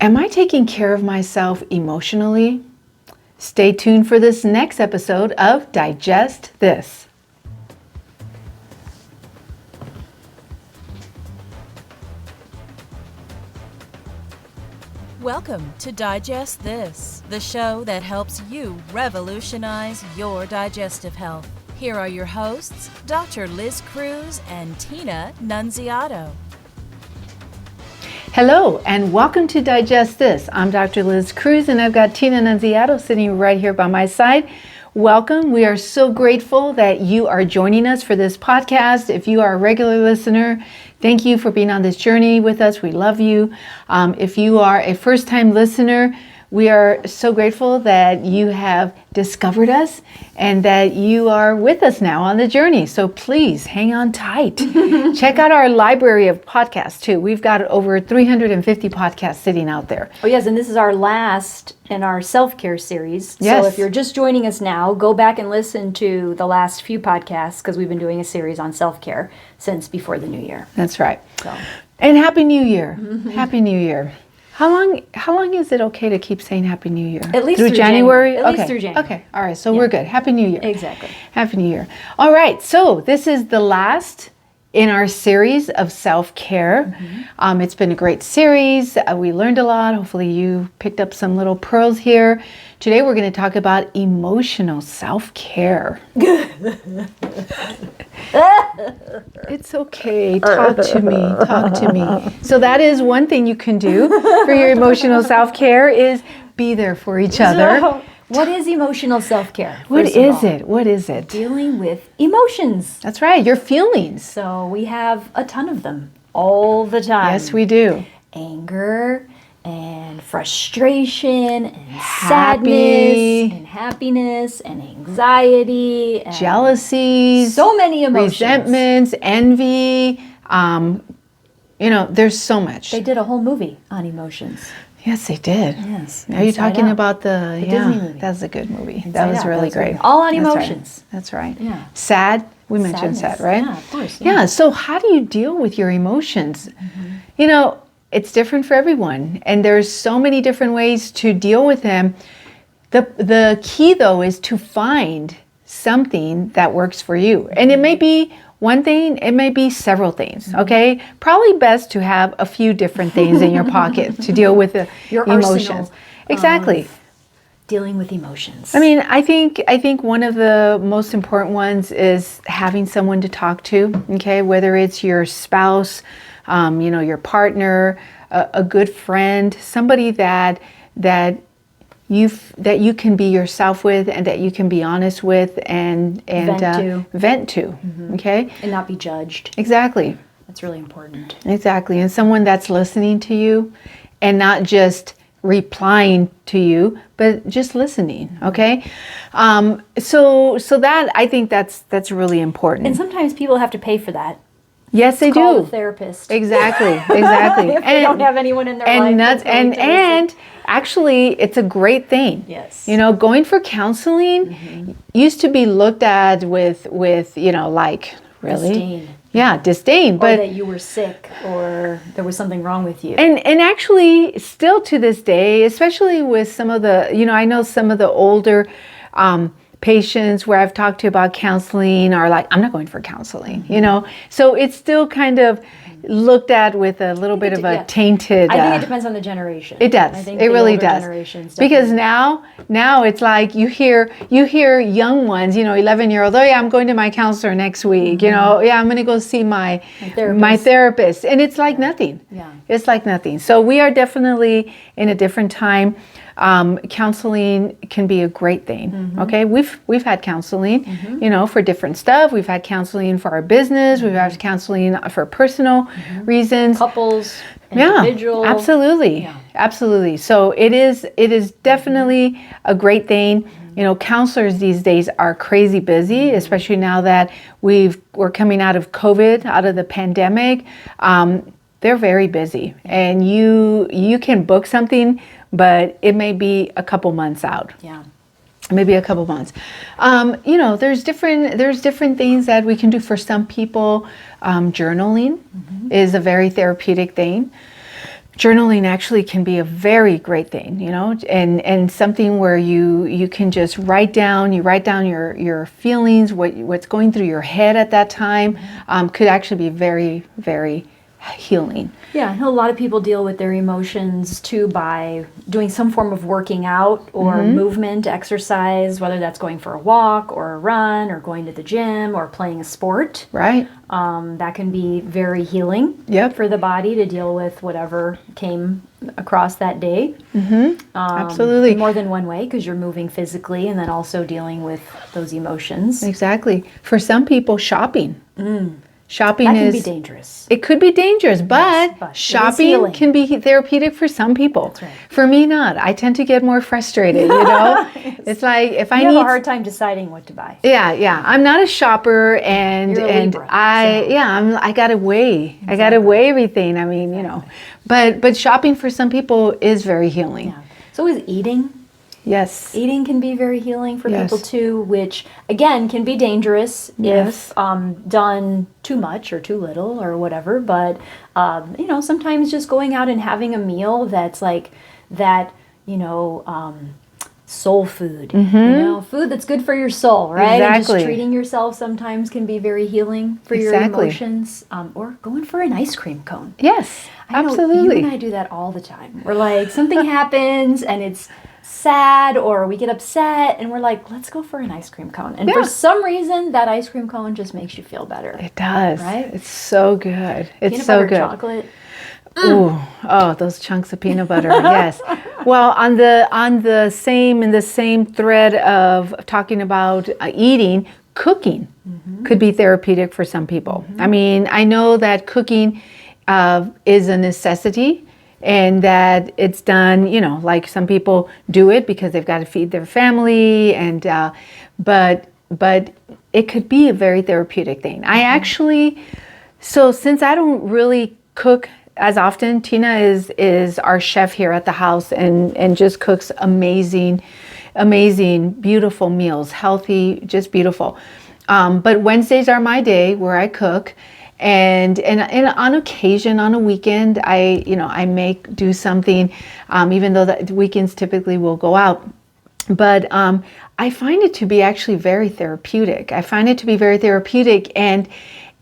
Am I taking care of myself emotionally? Stay tuned for this next episode of Digest This. Welcome to Digest This, the show that helps you revolutionize your digestive health. Here are your hosts, Dr. Liz Cruz and Tina Nunziato. Hello, and welcome to Digest This. I'm Dr. Liz Cruz, and I've got Tina Nunziato sitting right here by my side. Welcome. We are so grateful that you are joining us for this podcast. If you are a regular listener, thank you for being on this journey with us. We love you. If you are a first-time listener, we are so grateful that you have discovered us and that you are with us now on the journey. So please hang on tight. Check out our library of podcasts too. We've got over 350 podcasts sitting out there. Oh yes, and this is our last in our self-care series. Yes. So if you're just joining us now, go back and listen to the last few podcasts because we've been doing a series on self-care since before the new year. That's right. So. And Happy New Year. Happy New Year. How long is it okay to keep saying Happy New Year? At least through January? At least through January. Okay. All right. So we're good. Happy New Year. Exactly. Happy New Year. All right. So this is the last in our series of self-care. It's been a great series. We learned a lot. Hopefully you picked up some little pearls here. Today we're going to talk about emotional self-care. It's okay. Talk to me. Talk to me. So that is one thing you can do for your emotional self-care is be there for each other. So, what is emotional self-care? What is it? What is it? Dealing with emotions. That's right. Your feelings. So we have a ton of them all the time. Yes, we do. Anger and frustration and Happy. sadness and happiness and anxiety and Jealousies. so many emotions. Resentments, envy. There's so much. They did a whole movie on emotions. Yes, they did. Yes. Are you Inside talking Out. about the Disney movie? That's a good movie. Inside that was Out, really that's great. right. All on That's right. emotions. That's right. Yeah. Sad. We mentioned Sadness. sad, right? Yeah, of course. Yeah. So how do you deal with your emotions? It's different for everyone, and there's so many different ways to deal with them. The key though is to find something that works for you, and it may be one thing, it may be several things. Okay, probably best to have a few different things in your pocket to deal with the Your emotions. arsenal Exactly. Dealing with emotions. I mean, I think one of the most important ones is having someone to talk to. Okay, whether it's your spouse, your partner, a good friend, somebody that you can be yourself with, and that you can be honest with, and vent to. Okay, and not be judged. Exactly. That's really important. Exactly, and someone that's listening to you, and not just replying to you, but just listening. Okay, so that I think that's really important. And sometimes people have to pay for that. Yes, they Call do. a therapist. Exactly. If they don't have anyone in their life. That's willing to listen. And actually, it's a great thing. Yes. Going for counseling used to be looked at with like, really? Disdain. Yeah, disdain. Or But that you were sick or there was something wrong with you. And actually, still to this day, especially with some of the, I know some of the older patients where I've talked to about counseling are like, I'm not going for counseling, So it's still kind of looked at with a little bit of a tainted. I think it depends on the generation. It does. I think It the really older does. generations Because definitely. now it's like you hear young ones, 11-year-olds, oh yeah, I'm going to my counselor next week, yeah, I'm going to go see my therapist. And it's like nothing. Yeah. It's like nothing. So we are definitely in a different time. Counseling can be a great thing. Okay, we've had counseling, for different stuff. We've had counseling for our business. We've had counseling for personal reasons. Couples, individual. Yeah, absolutely, absolutely. So it is definitely a great thing. Counselors these days are crazy busy, especially now that we're coming out of COVID, out of the pandemic. They're very busy, and you can book something, but it may be a couple months out. Yeah. Maybe a couple months. There's different things that we can do for some people. Journaling is a very therapeutic thing. journaling actually can be a very great thing, and something where you can just write down your feelings, what's going through your head at that time, could actually be very, very healing. Yeah, I know a lot of people deal with their emotions too by doing some form of working out or movement, exercise, whether that's going for a walk or a run or going to the gym or playing a sport. Right. That can be very healing for the body to deal with whatever came across that day. Absolutely. In more than one way, because you're moving physically and then also dealing with those emotions. Exactly. For some people, shopping. Shopping that can be dangerous. It could be dangerous, but it is shopping healing. can be therapeutic for some people. That's right. For me, not. I tend to get more frustrated, It's like if I You need have a hard time deciding what to buy. Yeah. I'm not a shopper, and You're a Libra, I gotta weigh. Exactly. I gotta weigh everything. I mean, but shopping for some people is very healing. Yeah. So is eating. Yes. Eating can be very healing for Yes. people too, which again can be dangerous Yes. if done too much or too little or whatever. But sometimes just going out and having a meal that's like that, soul food. Food that's good for your soul, right? And Exactly. just treating yourself sometimes can be very healing for your Exactly. emotions. Or going for an ice cream cone. Yes. I know Absolutely. you and I do that all the time. We're like, something happens and it's sad or we get upset and we're like, let's go for an ice cream cone. And for some reason, that ice cream cone just makes you feel better. It does. Right? It's so good. It's Peanut so butter good. chocolate. Ooh, oh, those chunks of peanut butter. Yes. Well, in the same thread of talking about eating, cooking could be therapeutic for some people. I mean, I know that cooking is a necessity, and that it's done, like some people do it because they've got to feed their family, and but it could be a very therapeutic thing. I actually, so since I don't really cook as often, Tina is our chef here at the house, and just cooks amazing, beautiful meals, healthy, just beautiful. But Wednesdays are my day where I cook. And on occasion, on a weekend, I do something, even though the weekends typically will go out. But I find it to be actually very therapeutic. And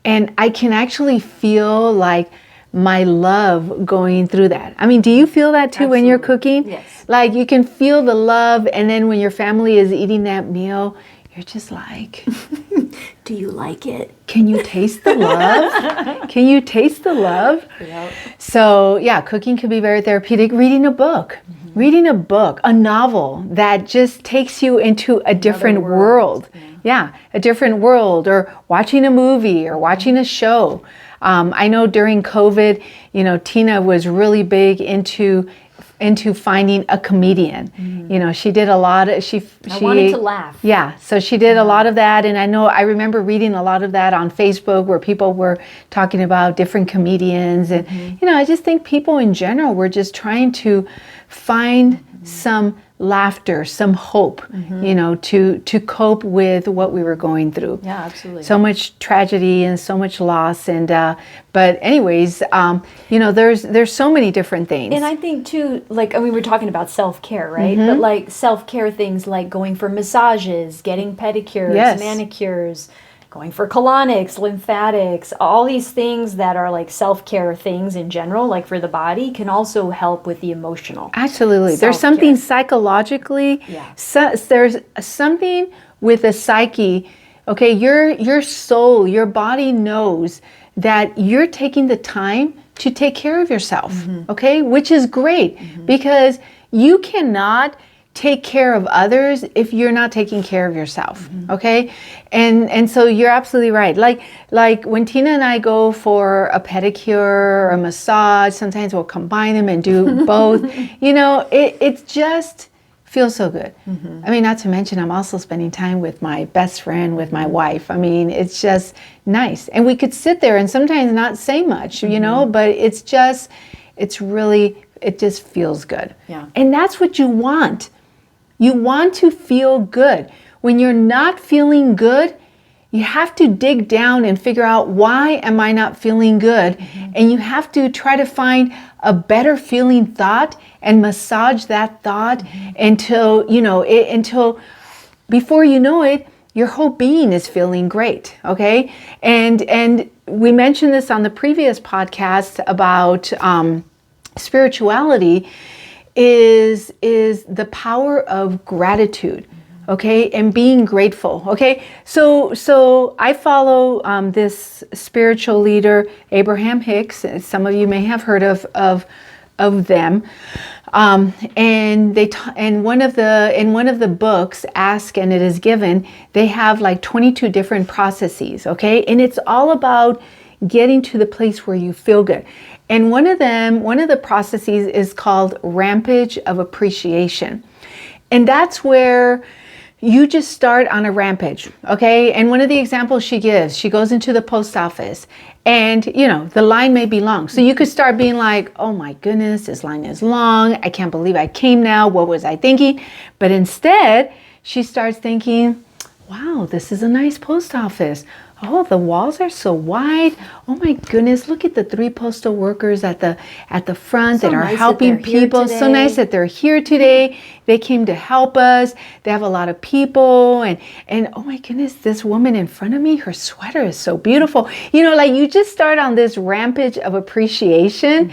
I can actually feel like my love going through that. I mean, do you feel that too when you're cooking? Yes. Like you can feel the love, and then when your family is eating that meal, you're just like, do you like it? Can you taste the love? Can you taste the love? Yep. So yeah, cooking can be very therapeutic. Reading a book, a novel that just takes you into a different world. Yeah, a different world, or watching a movie or watching a show. I know during COVID, Tina was really big into finding a comedian. She did a lot of, she wanted to laugh. Yeah, so she did a lot of that, and I remember reading a lot of that on Facebook where people were talking about different comedians, and I just think people in general were just trying to find some laughter, some hope, to cope with what we were going through. Yeah, absolutely. So much tragedy and so much loss, and but anyways, there's so many different things. And I think too, we're talking about self-care, right? But like self-care things like going for massages, getting pedicures, manicures, going for colonics, lymphatics, all these things that are like self-care things in general, like for the body, can also help with the emotional. Absolutely. Self-care. There's something psychologically, there's something with the psyche. Okay, your soul, your body knows that you're taking the time to take care of yourself, okay? Which is great, because you cannot take care of others if you're not taking care of yourself, okay? And so you're absolutely right. Like when Tina and I go for a pedicure or a massage, sometimes we'll combine them and do both. It just feels so good. I mean, not to mention I'm also spending time with my best friend, with my wife. I mean, it's just nice. And we could sit there and sometimes not say much, but it just feels good. Yeah. And that's what you want. You want to feel good. When you're not feeling good, you have to dig down and figure out, why am I not feeling good? And you have to try to find a better feeling thought and massage that thought until, until before you know it, your whole being is feeling great. Okay. And we mentioned this on the previous podcast about spirituality is the power of gratitude. Okay, and being grateful. Okay, so I follow this spiritual leader, Abraham Hicks. Some of you may have heard of them. And in one of the books, Ask and It Is Given, they have like 22 different processes. Okay, and it's all about getting to the place where you feel good. And one of the processes is called Rampage of Appreciation, and that's where you just start on a rampage, okay? And one of the examples she gives, she goes into the post office and, the line may be long. So you could start being like, oh my goodness, this line is long. I can't believe I came now. What was I thinking? But instead, she starts thinking, wow, this is a nice post office. Oh, the walls are so wide. Oh my goodness, look at the 3 postal workers at the front that are helping people. So nice that they're here today. They came to help us. They have a lot of people. And oh my goodness, this woman in front of me, her sweater is so beautiful. Like you just start on this rampage of appreciation.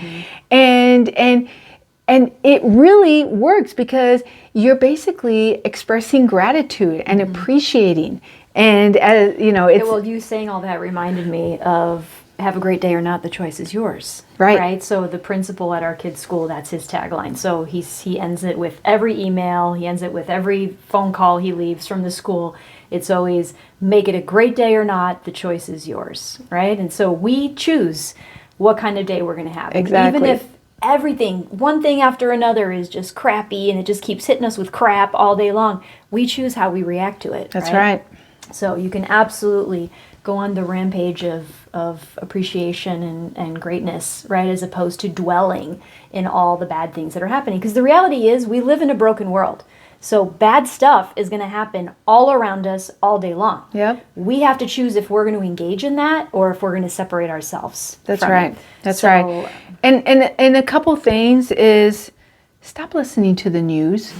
And it really works because you're basically expressing gratitude and appreciating. And it's you saying all that reminded me of have a great day or not, the choice is yours. Right. So the principal at our kids' school, that's his tagline. So he ends it with every email, he ends it with every phone call he leaves from the school. It's always, make it a great day or not, the choice is yours, right? And so we choose what kind of day we're going to have. Exactly. Even if everything, one thing after another is just crappy and it just keeps hitting us with crap all day long, we choose how we react to it. That's right. So you can absolutely go on the rampage of appreciation and greatness, right, as opposed to dwelling in all the bad things that are happening. Because the reality is we live in a broken world. So bad stuff is going to happen all around us all day long. Yep. We have to choose if we're going to engage in that or if we're going to separate ourselves. That's from right. it. That's right. And a couple things is stop listening to the news.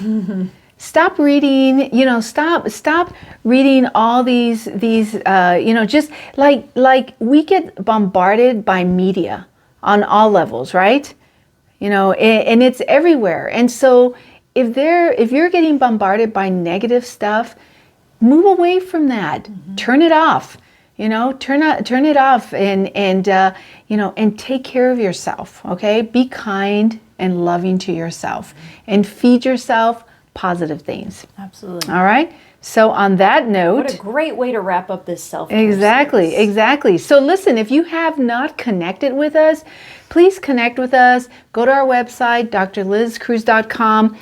Stop reading, stop reading all these, just like we get bombarded by media on all levels, right? And it's everywhere. And so if you're getting bombarded by negative stuff, move away from that. Turn it off. Turn it off and take care of yourself. Okay, be kind and loving to yourself, and feed yourself positive things. Absolutely. All right. So on that note, what a great way to wrap up this self-care Exactly. So listen, if you have not connected with us, please connect with us. Go to our website, drlizcruz.com.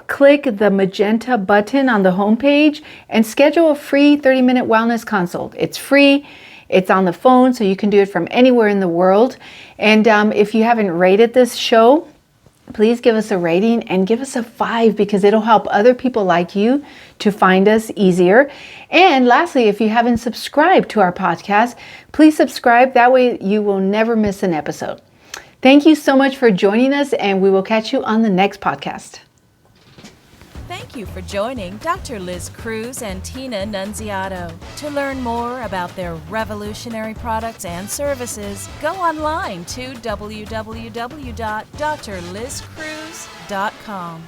Click the magenta button on the homepage and schedule a free 30-minute wellness consult. It's free. It's on the phone, so you can do it from anywhere in the world. And if you haven't rated this show, please give us a rating and give us a 5 because it'll help other people like you to find us easier. And lastly, if you haven't subscribed to our podcast, please subscribe. That way you will never miss an episode. Thank you so much for joining us, and we will catch you on the next podcast. Thank you for joining Dr. Liz Cruz and Tina Nunziato. To learn more about their revolutionary products and services, go online to www.drlizcruz.com.